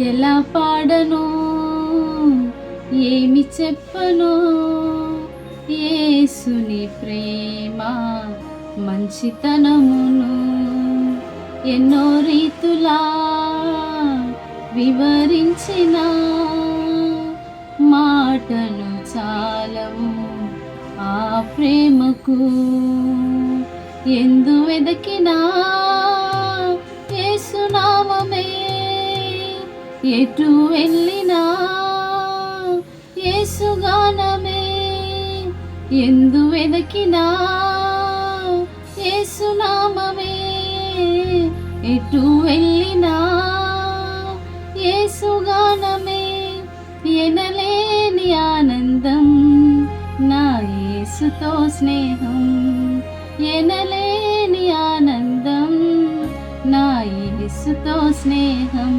ఎలా పాడను, ఏమి చెప్పను, యేసుని ప్రేమ మంచితనమును ఎన్నో రీతులా వివరించిన మాటలు చాలవు ఆ ప్రేమకు. ఎందు వెదకినా యేసునామమే, ఎటు వెళ్ళినా యేసుగానమే. ఎందు వెదకినా యేసునామమే, ఎటు వెళ్ళినా యేసుగానమే. ఎనలేని ఆనందం నా యేసుతో స్నేహం, ఎనలేని ఆనందం నా యేసుతో స్నేహం.